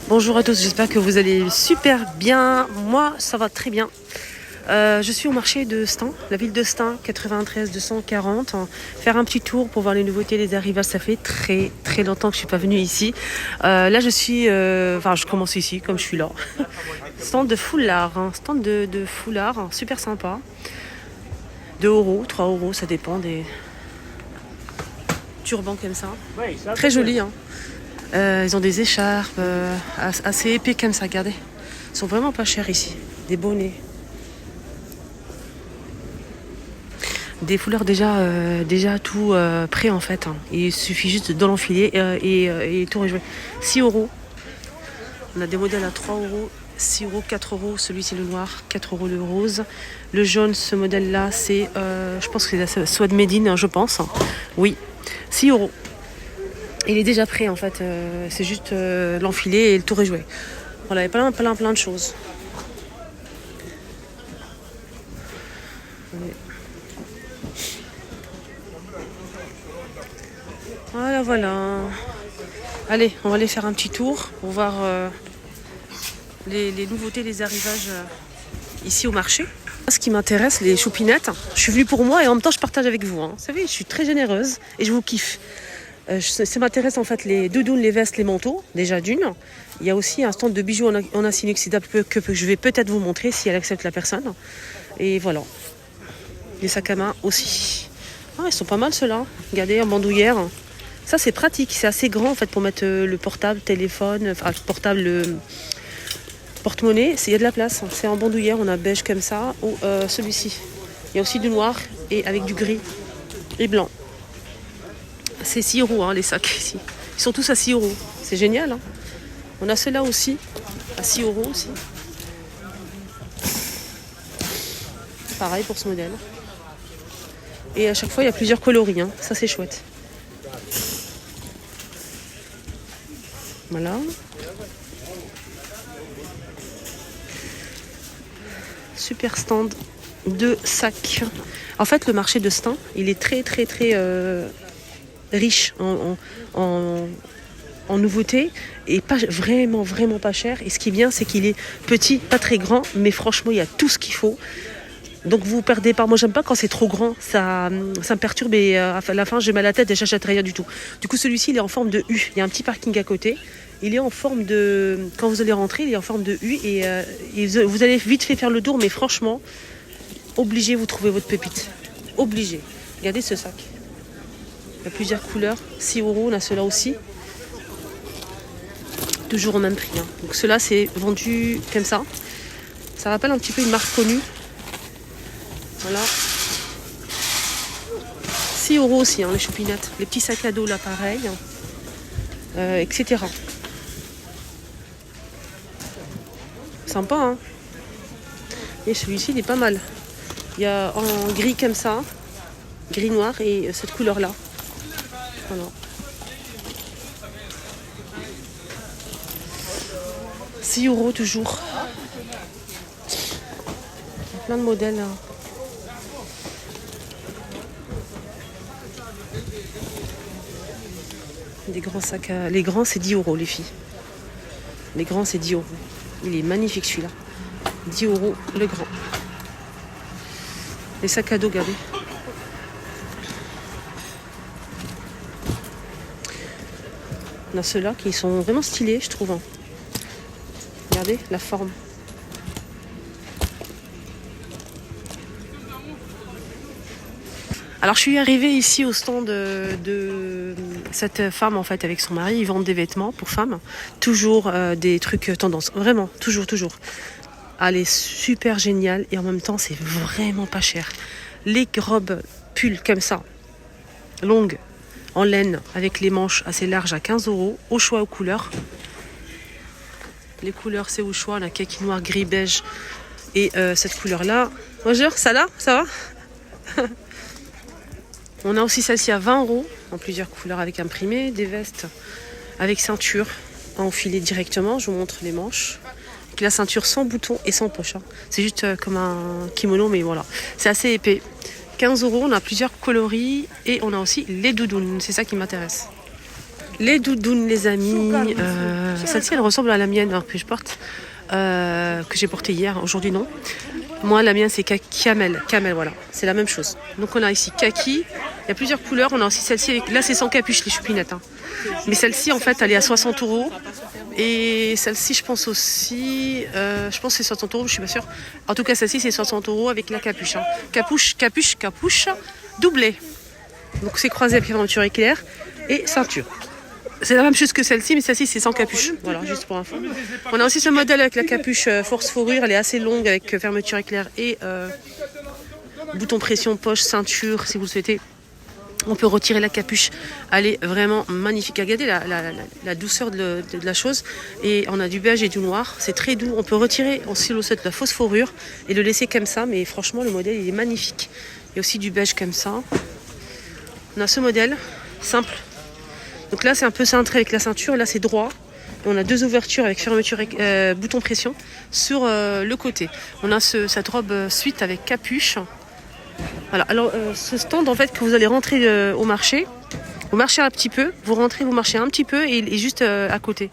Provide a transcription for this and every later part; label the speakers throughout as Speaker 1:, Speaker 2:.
Speaker 1: Bonjour à tous, j'espère que vous allez super bien. Moi, ça va très bien. Je suis au marché de Stains, la ville de Stains, 93 240. Faire un petit tour pour voir les nouveautés, les arrivages. Ça fait très très longtemps que je suis pas venue ici. Là, je commence ici, comme je suis là. Stand de foulard, stand de foulard, super sympa. 2 euros, 3 euros, ça dépend des turbans comme ça. Très joli, hein. Ils ont des écharpes assez épais comme ça, regardez. Ils sont vraiment pas chers ici. Des bonnets. Des foulards déjà tout prêt en fait. Il suffit juste de l'enfiler et tout rejouer. 6 euros. On a des modèles à 3 euros, 6 euros, 4 euros. Celui-ci le noir, 4 euros le rose. Le jaune, ce modèle-là, c'est, je pense que c'est la Swad Medine, je pense. Oui, 6 euros. Il est déjà prêt en fait, c'est juste l'enfiler et le tout rejouer. Voilà, il y a plein de choses. Voilà. Allez, on va aller faire un petit tour pour voir les nouveautés, les arrivages ici au marché. Ce qui m'intéresse, les choupinettes. Je suis venue pour moi et en même temps je partage avec vous. Vous savez, je suis très généreuse et je vous kiffe. Ça m'intéresse en fait les doudounes, les vestes, les manteaux, déjà d'une. Il y a aussi un stand de bijoux en acier inoxydable que je vais peut-être vous montrer si elle accepte la personne. Et voilà. Les sacs à main aussi. Ah, ils sont pas mal ceux-là. Regardez, en bandoulière. Ça c'est pratique, c'est assez grand en fait pour mettre le portable, téléphone, enfin portable, le porte-monnaie. Il y a de la place. C'est en bandoulière, on a beige comme ça. Ou celui-ci. Il y a aussi du noir et avec du gris et blanc. C'est 6 euros les sacs ici. Ils sont tous à 6 euros. C'est génial. Hein. On a ceux-là aussi, à 6 euros aussi. Pareil pour ce modèle. Et à chaque fois, il y a plusieurs coloris. Hein. Ça, c'est chouette. Voilà. Super stand de sacs. En fait, le marché de Stains, il est très riche en nouveautés et pas vraiment pas cher. Et ce qui est bien, c'est qu'il est petit, pas très grand, mais franchement, il y a tout ce qu'il faut. Donc vous perdez pas. Moi, j'aime pas quand c'est trop grand. Ça me perturbe et à la fin, j'ai mal à la tête et j'achète rien du tout. Du coup, celui-ci, il est en forme de U. Il y a un petit parking à côté. Il est en forme de... Quand vous allez rentrer, il est en forme de U et vous allez vite fait faire le tour, mais franchement, obligé, vous trouvez votre pépite. Obligé. Regardez ce sac. Il y a plusieurs couleurs. 6 euros, on a ceux-là aussi. Toujours au même prix. Hein. Donc ceux-là, c'est vendu comme ça. Ça rappelle un petit peu une marque connue. Voilà. 6 euros aussi, les choupinettes. Les petits sacs à dos, là, pareil. Etc. Sympa, hein. Et celui-ci, il est pas mal. Il y a en gris comme ça. Gris noir et cette couleur-là. Voilà. 6 euros toujours. Plein de modèles. Hein. Des grands sacs à... Les grands, c'est 10 euros, les filles. Les grands, c'est 10 euros. Il est magnifique, celui-là. 10 euros, le grand. Les sacs à dos, regardez. On a ceux-là qui sont vraiment stylés, je trouve. Hein. Regardez la forme. Alors je suis arrivée ici au stand de cette femme en fait avec son mari. Ils vendent des vêtements pour femmes. Toujours des trucs tendance. Vraiment, toujours. Elle est super géniale et en même temps c'est vraiment pas cher. Les robes pulls comme ça, longues, en laine, avec les manches assez larges à 15 euros. Au choix aux couleurs. Les couleurs c'est au choix. La kaki noir, gris, beige et cette couleur-là. Bonjour, ça va On a aussi celle-ci à 20 euros, en plusieurs couleurs avec imprimé, des vestes avec ceinture à enfiler directement. Je vous montre les manches. Avec la ceinture sans bouton et sans poche. Hein. C'est juste comme un kimono, mais voilà. C'est assez épais. 15 euros, on a plusieurs coloris et on a aussi les doudounes. C'est ça qui m'intéresse. Les doudounes, les amis. Celle-ci, elle ressemble à la mienne hein, que je porte, que j'ai portée hier. Aujourd'hui, non. Moi, la mienne, c'est camel. Camel, voilà. C'est la même chose. Donc, on a ici kaki. Il y a plusieurs couleurs. On a aussi celle-ci. Là, c'est sans capuche, les choupinettes. Hein. Mais celle-ci, en fait, elle est à 60 €. Et celle-ci, je pense aussi... je pense que c'est 60 €, je suis pas sûre. En tout cas, celle-ci, c'est 60 € avec la capuche. Hein. Capuche, doublée. Donc, c'est croisé avec fermeture éclair et ceinture. C'est la même chose que celle-ci, mais celle-ci, c'est sans capuche. Voilà, juste pour info. On a aussi ce modèle avec la capuche force fourrure. Elle est assez longue avec fermeture éclair et bouton pression, poche, ceinture, si vous le souhaitez. On peut retirer la capuche. Elle est vraiment magnifique. Regardez la douceur de la chose. Et on a du beige et du noir. C'est très doux. On peut retirer si l'on souhaite la fausse fourrure et le laisser comme ça. Mais franchement, le modèle, il est magnifique. Il y a aussi du beige comme ça. On a ce modèle simple. Donc là, c'est un peu cintré avec la ceinture. Là, c'est droit. Et on a deux ouvertures avec fermeture bouton pression sur le côté. On a cette robe suite avec capuche. Voilà. Alors, ce stand, en fait, que vous allez rentrer au marché, vous marchez un petit peu, vous marchez un petit peu et il est juste à côté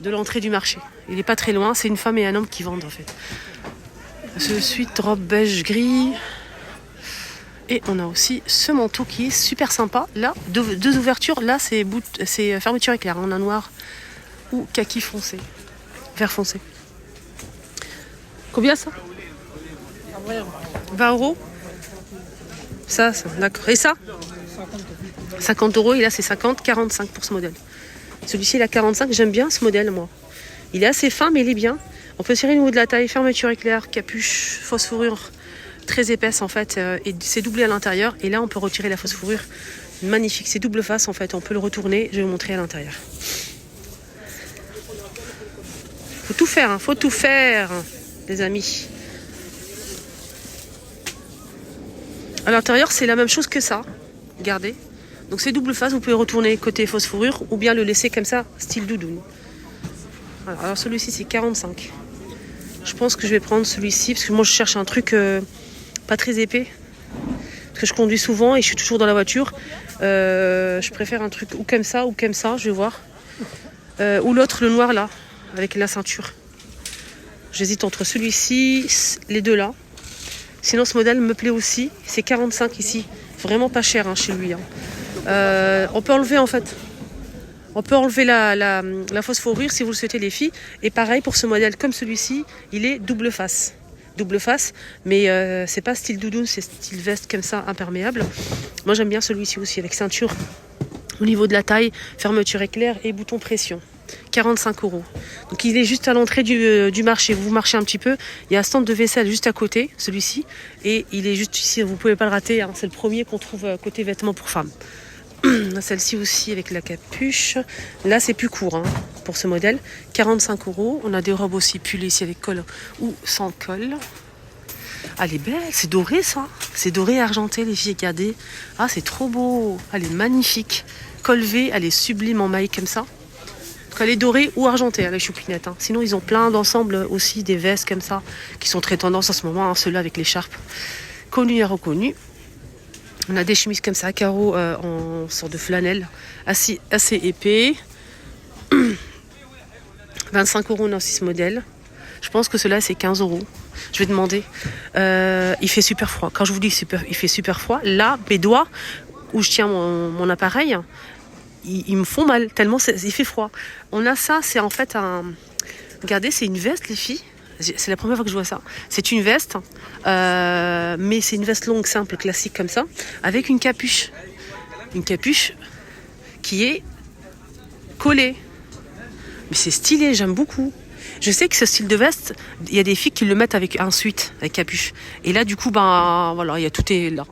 Speaker 1: de l'entrée du marché. Il n'est pas très loin. C'est une femme et un homme qui vendent, en fait. Ce suite robe beige gris. Et on a aussi ce manteau qui est super sympa. Là, deux ouvertures. Là, c'est fermeture éclair. On a noir ou kaki foncé. Vert foncé. Combien ça? 20 €. Ça, d'accord. Et ça? 50 €. Et là, c'est 50, 45 pour ce modèle. Celui-ci, il a 45. J'aime bien ce modèle, moi. Il est assez fin, mais il est bien. On peut serrer le niveau de la taille. Fermeture éclair, capuche, fausse fourrure. Très épaisse en fait et c'est doublé à l'intérieur et là on peut retirer la fausse fourrure, magnifique, c'est double face en fait, on peut le retourner, je vais vous montrer à l'intérieur. Faut tout faire, hein. Faut tout faire les amis. À l'intérieur c'est la même chose que ça, regardez, donc c'est double face, vous pouvez retourner côté fausse fourrure ou bien le laisser comme ça, style doudoune. Voilà. Alors celui-ci c'est 45. Je pense que je vais prendre celui-ci parce que moi je cherche un truc pas très épais, parce que je conduis souvent et je suis toujours dans la voiture. Je préfère un truc ou comme ça, je vais voir. Ou l'autre, le noir là, avec la ceinture. J'hésite entre celui-ci, les deux là. Sinon ce modèle me plaît aussi, c'est 45 ici. Vraiment pas cher hein, chez lui. Hein. On peut enlever en fait. On peut enlever la fausse fourrure si vous le souhaitez les filles. Et pareil pour ce modèle comme celui-ci, il est double face. Double face, mais c'est pas style doudoune, c'est style veste comme ça, imperméable. Moi j'aime bien celui-ci aussi avec ceinture au niveau de la taille, fermeture éclair et bouton pression. 45 €. Donc il est juste à l'entrée du marché. Vous marchez un petit peu, il y a un stand de vaisselle juste à côté, celui-ci, et il est juste ici, vous pouvez pas le rater, hein. C'est le premier qu'on trouve côté vêtements pour femmes. Celle-ci aussi avec la capuche. Là c'est plus court hein, pour ce modèle. 45 €. On a des robes aussi pull ici avec col ou sans col. Ah, elle est belle, c'est doré ça. C'est doré et argenté les filles, regardez. Ah c'est trop beau. Elle est magnifique. Col V, elle est sublime en maille comme ça. Donc elle est dorée ou argentée, la choupinette. Hein. Sinon ils ont plein d'ensembles aussi, des vestes comme ça, qui sont très tendance en ce moment. Hein, ceux-là avec l'écharpe. Connu et reconnu. On a des chemises comme ça, à carreaux en sorte de flanelle, assez épais. 25 €, on a aussi ce modèle. Je pense que cela c'est 15 €. Je vais demander. Il fait super froid. Quand je vous dis il fait super froid, là, mes doigts, où je tiens mon appareil, ils me font mal, tellement il fait froid. On a ça, c'est en fait un... Regardez, c'est une veste les filles. C'est la première fois que je vois ça. C'est une veste, mais c'est une veste longue, simple, classique comme ça, avec une capuche. Une capuche qui est collée. Mais c'est stylé, j'aime beaucoup. Je sais que ce style de veste, il y a des filles qui le mettent avec un sweat, avec capuche. Et là, du coup, ben voilà, tout est là.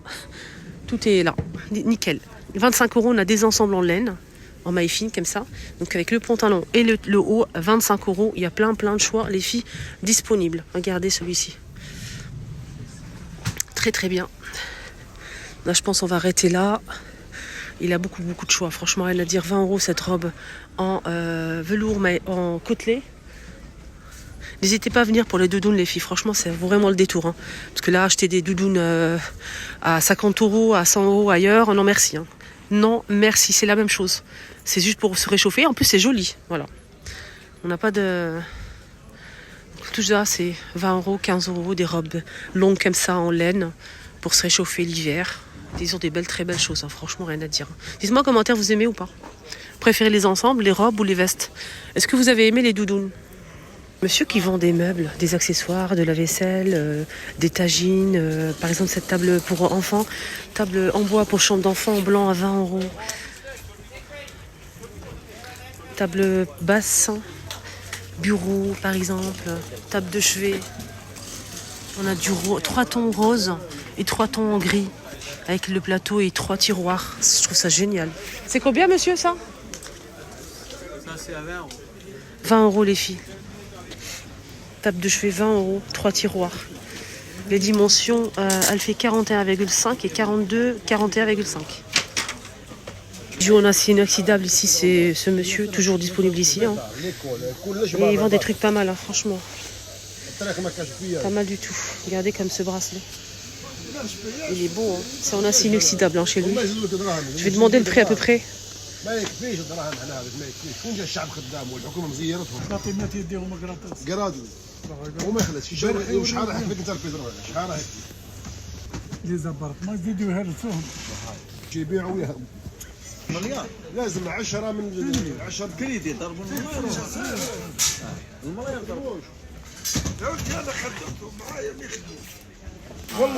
Speaker 1: Tout est là. Nickel. 25 €, on a des ensembles en laine, en maille fine comme ça. Donc avec le pantalon et le haut, 25 €. Il y a plein de choix, les filles, disponibles. Regardez celui-ci. Très très bien. Là, je pense qu'on va arrêter là. Il a beaucoup de choix. Franchement, elle a dire 20 € cette robe en velours, mais en côtelé. N'hésitez pas à venir pour les doudounes, les filles. Franchement, c'est vraiment le détour. Hein. Parce que là, acheter des doudounes à 50 €, à 100 € ailleurs, non merci. Hein. Non merci, c'est la même chose. C'est juste pour se réchauffer. En plus, c'est joli. Voilà. On n'a pas de... Tout ça, c'est 20 euros, 15 euros, des robes longues comme ça en laine pour se réchauffer l'hiver. Ils ont des belles, très belles choses, hein. Franchement, rien à dire. Dites-moi en commentaire, vous aimez ou pas? Préférez les ensembles, les robes ou les vestes? Est-ce que vous avez aimé les doudounes? Monsieur qui vend des meubles, des accessoires, de la vaisselle, des tagines. Par exemple, cette table pour enfants, table en bois pour chambre d'enfant en blanc à 20 euros. Table basse, bureau par exemple, table de chevet. On a 3 tons roses et 3 tons en gris. Avec le plateau et 3 tiroirs. Je trouve ça génial. C'est combien, monsieur, ça?
Speaker 2: Ça, c'est à 20 euros.
Speaker 1: 20 euros, les filles. Table de chevet, 20 euros, 3 tiroirs. Les dimensions, elle fait 41,5 et 42, 41,5. Bijoux en acier inoxydable, ici, c'est ce monsieur, toujours disponible ici. Hein. Et il vend des trucs pas mal, hein, franchement. Pas mal du tout. Regardez comme ce bracelet. Il est beau, hein. C'est en acier inoxydable, hein, chez lui. Je vais demander le prix à peu près.
Speaker 3: ما يكفيش الدراهم هنا هذا ما يكفيش شكون جا الشعب خدام والحكومه مزيرتهم
Speaker 4: فاطمات يديهم قراطاس
Speaker 3: قرادو وما يخلص وشحال راح يكفيك انت البيترول شحال راح يكفيك
Speaker 4: لي زابارتمون يزيدوا يهرسوهم
Speaker 3: يبيعوا وياهم
Speaker 2: مليار
Speaker 3: لازم 10 من 10
Speaker 2: كريدي يضربوا المليار ضربوا
Speaker 3: انا خدمتهم معايا ما يخدموش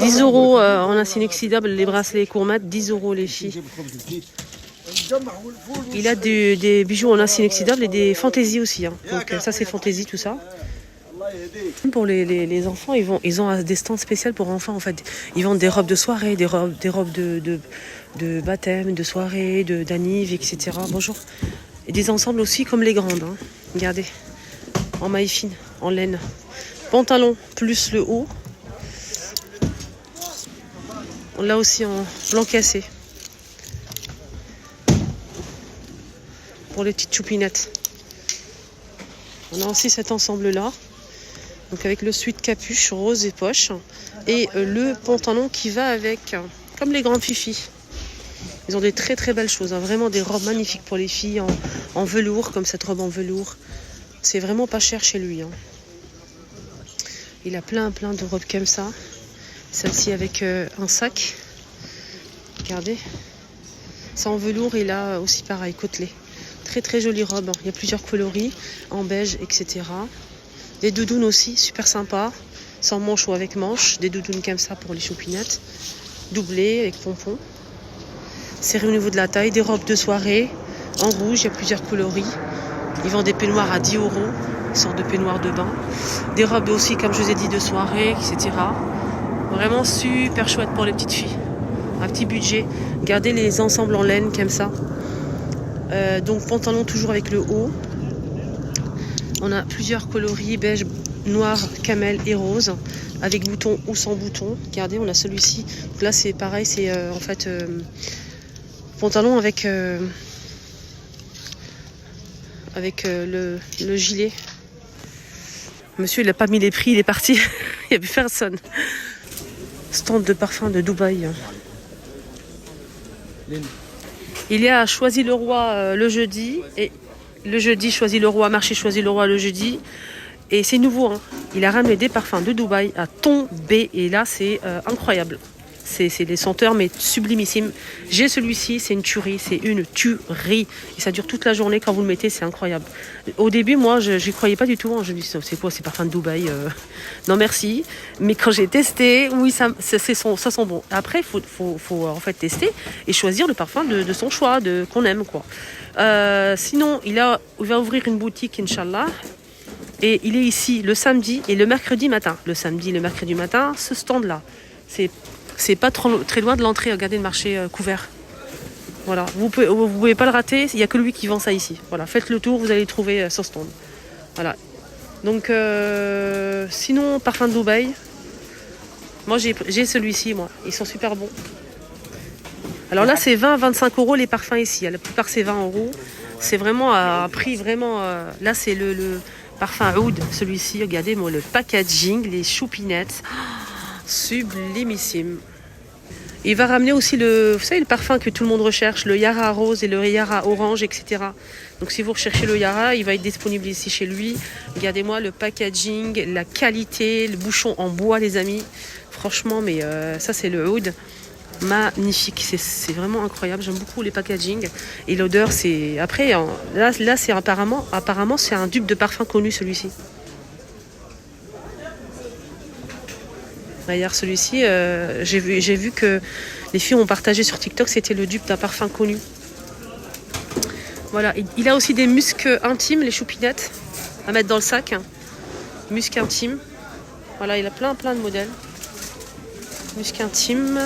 Speaker 1: 10 euros en acier inoxydable, les bracelets Courmat, 10 euros les filles. Il a des bijoux en acier inoxydable et des fantaisies aussi. Hein. Donc ça c'est fantaisie tout ça. Pour les enfants, ils ont des stands spéciaux pour enfants en fait. Ils vendent des robes de soirée, des robes de baptême, de soirée, d'anniv, etc. Bonjour. Et des ensembles aussi comme les grandes. Hein. Regardez. En maille fine, en laine. Pantalon plus le haut. On l'a aussi en blanc cassé. Pour les petites choupinettes. On a aussi cet ensemble-là. Donc avec le sweat capuche rose et poche. Et le pantalon qui va avec. Comme les grandes fifis. Ils ont des très très belles choses. Hein. Vraiment des robes magnifiques pour les filles en velours. Comme cette robe en velours. C'est vraiment pas cher chez lui. Hein. Il a plein de robes comme ça. Celle-ci avec un sac. Regardez. C'est en velours et là aussi pareil, côtelé. Très très jolie robe. Il y a plusieurs coloris. En beige, etc. Des doudounes aussi, super sympa. Sans manche ou avec manche. Des doudounes comme ça pour les choupinettes. Doublées avec pompons. Serré au niveau de la taille. Des robes de soirée. En rouge, il y a plusieurs coloris. Ils vendent des peignoirs à 10 euros. Une sorte de peignoir de bain. Des robes aussi, comme je vous ai dit, de soirée, etc. Vraiment super chouette pour les petites filles. Un petit budget. Regardez les ensembles en laine comme ça. Donc pantalon toujours avec le haut. On a plusieurs coloris, beige, noir, camel et rose. Avec bouton ou sans bouton. Regardez, on a celui-ci. Donc là c'est pareil, c'est en fait pantalon avec le gilet. Monsieur il n'a pas mis les prix, il est parti. Il n'y a plus personne. Stand de parfum de Dubaï. Il y a Choisy-le-Roi le jeudi. Et le jeudi, Choisy-le-Roi, marché Choisy-le-Roi le jeudi. Et c'est nouveau. Hein. Il a ramené des parfums de Dubaï à tomber. Et là, c'est incroyable. C'est des senteurs, mais sublimissimes. J'ai celui-ci, c'est une tuerie. C'est une tuerie. Et ça dure toute la journée. Quand vous le mettez, c'est incroyable. Au début, moi, je n'y croyais pas du tout. Hein. Je me dis, c'est quoi ces parfums de Dubaï Non, merci. Mais quand j'ai testé, oui, ça sent bon. Après, il faut en fait tester et choisir le parfum de son choix, qu'on aime, quoi. Sinon, il va ouvrir une boutique, Inch'Allah. Et il est ici le samedi et le mercredi matin. Le samedi et le mercredi matin, ce stand-là. C'est pas très loin de l'entrée. Regardez le marché couvert. Voilà, vous pouvez pas le rater. Il n'y a que lui qui vend ça ici. Voilà, faites le tour, vous allez le trouver sur stand. Voilà. Donc, sinon, parfum de Dubaï. Moi, j'ai celui-ci, moi. Ils sont super bons. Alors là, c'est 20-25 euros les parfums ici. La plupart, c'est 20 euros. C'est vraiment à un prix vraiment... Là, c'est le parfum Oud, celui-ci. Regardez, moi, le packaging, les choupinettes. Sublimissime. Et il va ramener aussi vous savez, le parfum que tout le monde recherche, le Yara rose et le Yara orange, etc. Donc si vous recherchez le Yara, il va être disponible ici chez lui. Regardez-moi le packaging, la qualité, le bouchon en bois, les amis. Franchement, mais ça c'est le oud. Magnifique, c'est vraiment incroyable. J'aime beaucoup les packaging. Et l'odeur, c'est... Après, là c'est apparemment c'est un dupe de parfum connu, celui-ci. D'ailleurs, celui-ci, j'ai vu que les filles ont partagé sur TikTok, c'était le dupe d'un parfum connu. Voilà, il a aussi des muscs intimes, les choupinettes, à mettre dans le sac. Muscs intimes. Voilà, il a plein de modèles. Muscs intimes.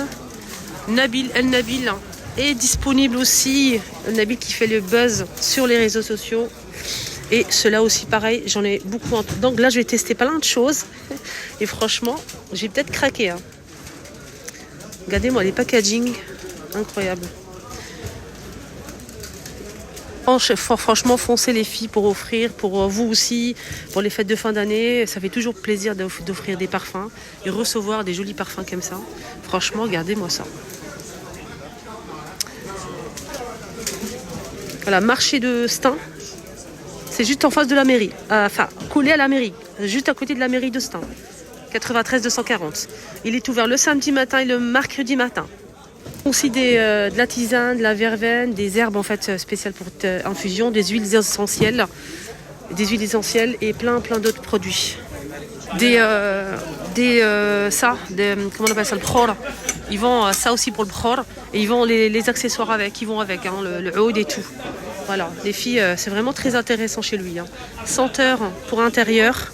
Speaker 1: Nabil, El Nabil est disponible aussi. El Nabil qui fait le buzz sur les réseaux sociaux. Et ceux-là aussi, pareil, j'en ai beaucoup. Donc là, je vais tester plein de choses. Et franchement, j'ai peut-être craqué. Hein. Regardez-moi les packaging. Incroyable. Franchement, foncez les filles pour offrir, pour vous aussi, pour les fêtes de fin d'année. Ça fait toujours plaisir d'offrir des parfums et recevoir des jolis parfums comme ça. Franchement, regardez-moi ça. Voilà, marché de Stein. C'est juste en face de la mairie. Enfin, collé à la mairie. Juste à côté de la mairie de Stein. 93 240. Il est ouvert le samedi matin et le mercredi matin. Aussi de la tisane, de la verveine, des herbes en fait spéciales pour infusion, des huiles essentielles et plein d'autres produits. Comment on appelle ça, le bkhor. Ils vendent ça aussi pour le bkhor et ils vendent les accessoires avec, ils vont avec, hein, le oud et tout. Voilà, les filles, c'est vraiment très intéressant chez lui. Hein. Senteur pour intérieur.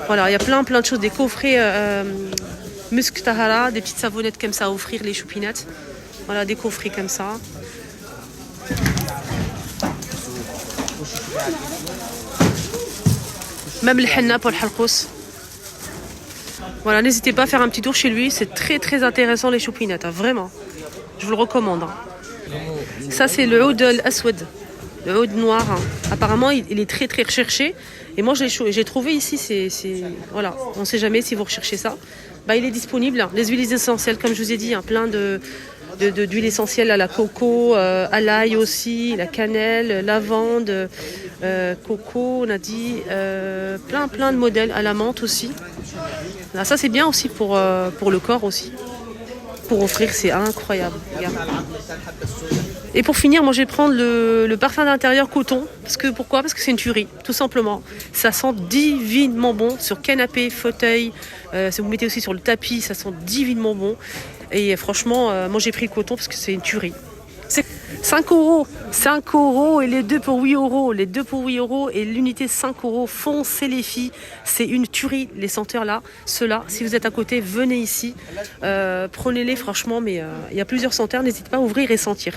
Speaker 1: Voilà, il y a plein de choses, des coffrets Musk Tahara, des petites savonnettes comme ça à offrir les choupinettes. Voilà, des coffrets comme ça. Même le henna pour le halkous. Voilà, n'hésitez pas à faire un petit tour chez lui, c'est très intéressant les choupinettes, hein, vraiment. Je vous le recommande. Hein. Ça c'est le oud al-aswad, le oud noir. Hein. Apparemment il est très recherché. Et moi j'ai trouvé ici, voilà, on ne sait jamais si vous recherchez ça. Bah, il est disponible, les huiles essentielles comme je vous ai dit, hein, plein d'huiles essentielles à la coco, à l'ail aussi, la cannelle, lavande, coco, on a dit, plein de modèles, à la menthe aussi. Là, ça c'est bien aussi pour le corps aussi. Pour offrir, c'est incroyable. Regarde. Et pour finir, moi je vais prendre le parfum d'intérieur coton. Pourquoi ? Parce que c'est une tuerie, tout simplement. Ça sent divinement bon sur canapé, fauteuil. Si vous mettez aussi sur le tapis, ça sent divinement bon. Et franchement, moi j'ai pris le coton parce que c'est une tuerie. C'est 5 €. 5 € et les deux pour 8 €. Les deux pour 8 € et l'unité 5 €. Foncez les filles. C'est une tuerie, les senteurs là. Ceux-là, si vous êtes à côté, venez ici. Prenez-les franchement, mais il y a plusieurs senteurs. N'hésitez pas à ouvrir et sentir.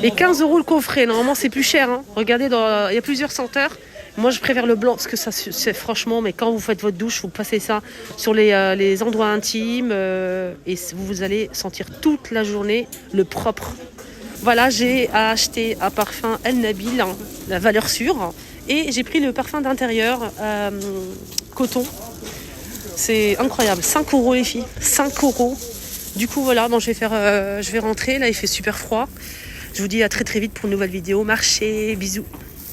Speaker 1: Et 15 € le coffret, normalement c'est plus cher. Hein. Regardez, il y a plusieurs senteurs. Moi je préfère le blanc parce que ça c'est franchement, mais quand vous faites votre douche, vous passez ça sur les endroits intimes et vous allez sentir toute la journée le propre. Voilà, j'ai acheté un parfum El Nabil, hein, la valeur sûre, et j'ai pris le parfum d'intérieur coton. C'est incroyable, 5 € les filles, 5 €. Du coup voilà, bon, je vais rentrer, là il fait super froid. Je vous dis à très vite pour une nouvelle vidéo. Marchez, bisous.